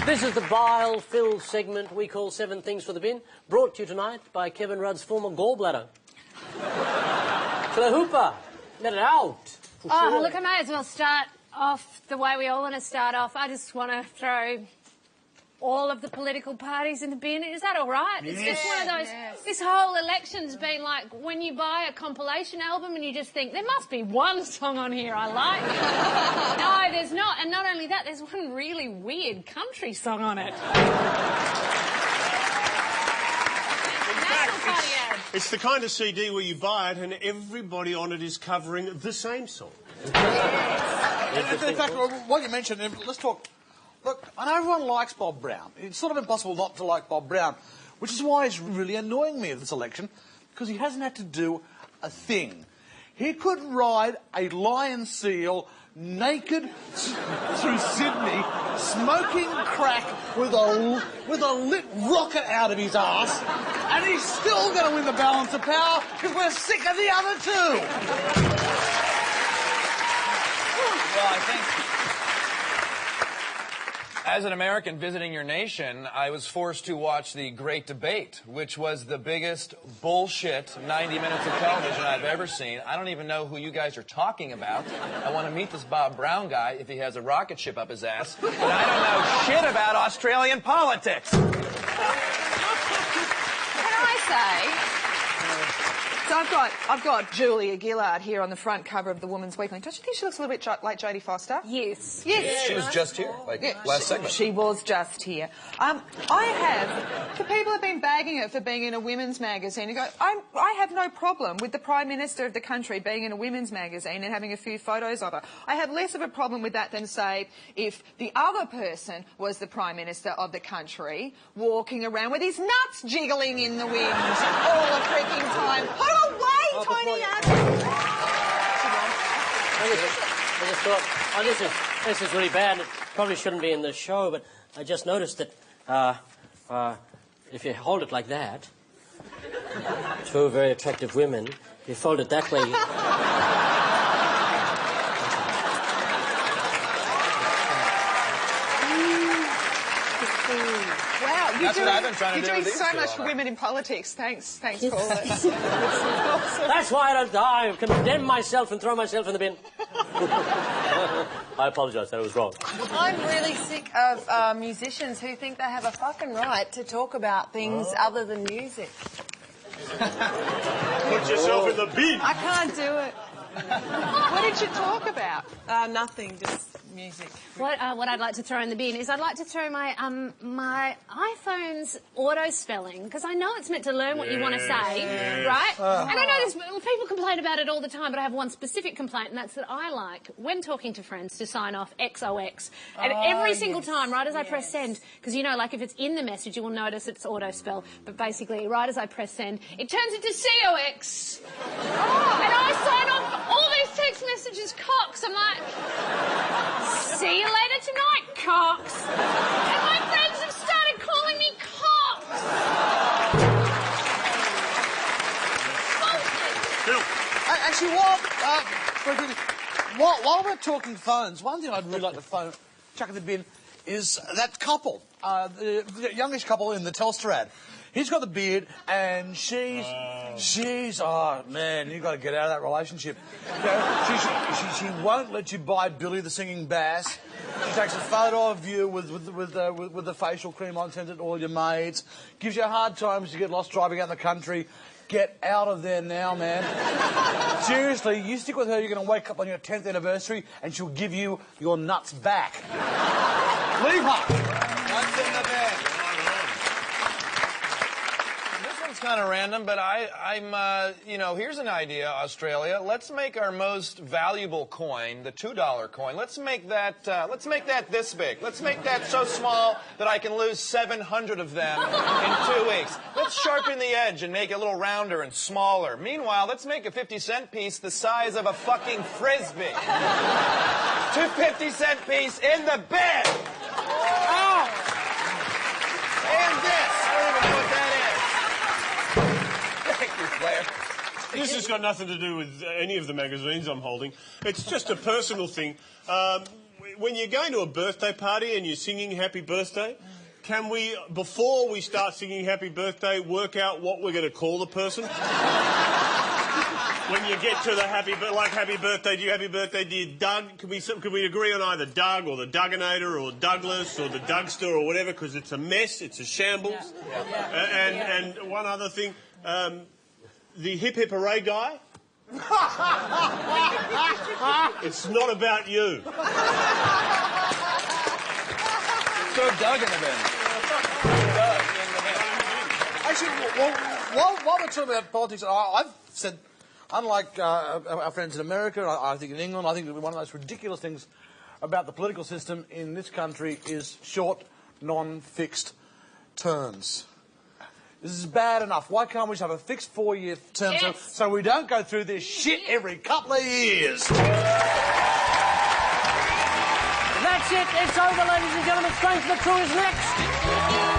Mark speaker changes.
Speaker 1: This is the bile-filled segment we call 7 Things for the Bin, brought to you tonight by Kevin Rudd's former gallbladder. Hooper, let it out.
Speaker 2: Oh,
Speaker 1: Sure.
Speaker 2: look, I may as well start off the way we all want to start off. I just want to throw all of the political parties in the bin. Is that all right?
Speaker 3: Yes.
Speaker 2: It's just one of those...
Speaker 3: Yes.
Speaker 2: This whole election's been like when you buy a compilation album and you just think, there must be one song on here I like. No, there's not. And not only that, there's one really weird country song on it.
Speaker 4: It's the kind of CD where you buy it and everybody on it is covering the same song.
Speaker 3: Yes. In fact, what you mentioned, let's talk... Look, I know everyone likes Bob Brown. It's sort of impossible not to like Bob Brown, which is why he's really annoying me at this election, because he hasn't had to do a thing. He could ride a lion seal naked through Sydney, smoking crack with a lit rocket out of his ass, and he's still going to win the balance of power because we're sick of the other two.
Speaker 5: Well, I think, as an American visiting your nation, I was forced to watch the Great Debate, which was the biggest bullshit 90 minutes of television I've ever seen. I don't even know who you guys are talking about. I want to meet this Bob Brown guy if he has a rocket ship up his ass. But I don't know shit about Australian politics.
Speaker 6: Can I say... So I've got Julia Gillard here on the front cover of the Woman's Weekly. Don't you think she looks a little bit like Jodie Foster?
Speaker 2: Yes.
Speaker 6: Yes.
Speaker 5: She was just here, last segment.
Speaker 6: She was just here. The people have been bagging her for being in a women's magazine. You go, I have no problem with the Prime Minister of the country being in a women's magazine and having a few photos of her. I have less of a problem with that than, say, if the other person was the Prime Minister of the country walking around with his nuts jiggling in the wind all the freaking time. Hold on, wait, Tony.
Speaker 1: I just thought, this is really bad. It probably shouldn't be in the show, but I just noticed that if you hold it like that, two very attractive women, if you fold it that way...
Speaker 6: Wow, you're doing
Speaker 5: with
Speaker 6: so
Speaker 5: these
Speaker 6: much
Speaker 5: two
Speaker 6: for
Speaker 5: on it.
Speaker 6: women in politics. Thanks, Paul. Awesome.
Speaker 1: That's why I don't die. I condemn myself and throw myself in the bin. I apologise, that was wrong.
Speaker 7: I'm really sick of musicians who think they have a fucking right to talk about things other than music.
Speaker 4: Put yourself in the bin.
Speaker 7: I can't do it.
Speaker 6: What did you talk about?
Speaker 7: Nothing, just music.
Speaker 2: What I'd like to throw in the bin is I'd like to throw my my iPhone's auto spelling, because I know it's meant to learn what you want to say, right? And I know people complain about it all the time, but I have one specific complaint, and that's that I like, when talking to friends, to sign off XOX. And every single time, right as I press send, because, you know, like if it's in the message, you will notice it's auto spell, but basically, right as I press send, it turns into COX. And I sign off all these text messages cocks. I'm like, see you later tonight, cocks. And my friends have started calling me cocks.
Speaker 3: Actually, while we're talking phones, one thing I'd really like to chuck in the bin is that couple, the youngish couple in the Telstra ad. He's got the beard, and she's, oh, man, you've got to get out of that relationship. You know, she won't let you buy Billy the Singing Bass. She takes a photo of you with the facial cream on, sends it to all your mates. Gives you a hard time as you get lost driving out the country. Get out of there now, man. Seriously, you stick with her, you're going to wake up on your 10th anniversary, and she'll give you your nuts back. Leave her.
Speaker 5: Nuts in the bed. Kind of random, but I'm you know, here's an idea, Australia. Let's make our most valuable coin, the $2 coin. Let's make that this big. Let's make that so small that I can lose 700 of them in 2 weeks. Let's sharpen the edge and make it a little rounder and smaller. Meanwhile, let's make a 50-cent piece the size of a fucking Frisbee. 2 50-cent piece in the bin. Oh! And this. I don't even know what that is.
Speaker 4: This has got nothing to do with any of the magazines I'm holding. It's just a personal thing. when you're going to a birthday party and you're singing happy birthday, can we, before we start singing happy birthday, work out what we're going to call the person? When you get to the happy birthday, do you Doug? Can we agree on either Doug or the Dugginator or Douglas or the Dugster or whatever, because it's a mess, it's a shambles. And one other thing, the hip hip hooray guy, it's not about you.
Speaker 5: Throw Doug in the bin.
Speaker 3: Actually, while we're talking about politics, I've said, unlike our friends in America, I think in England, I think one of the most ridiculous things about the political system in this country is short, non-fixed terms. This is bad enough. Why can't we just have a fixed 4-year term so we don't go through this shit every couple of years?
Speaker 1: That's it. It's over, ladies and gentlemen. Strength of the Crew is next.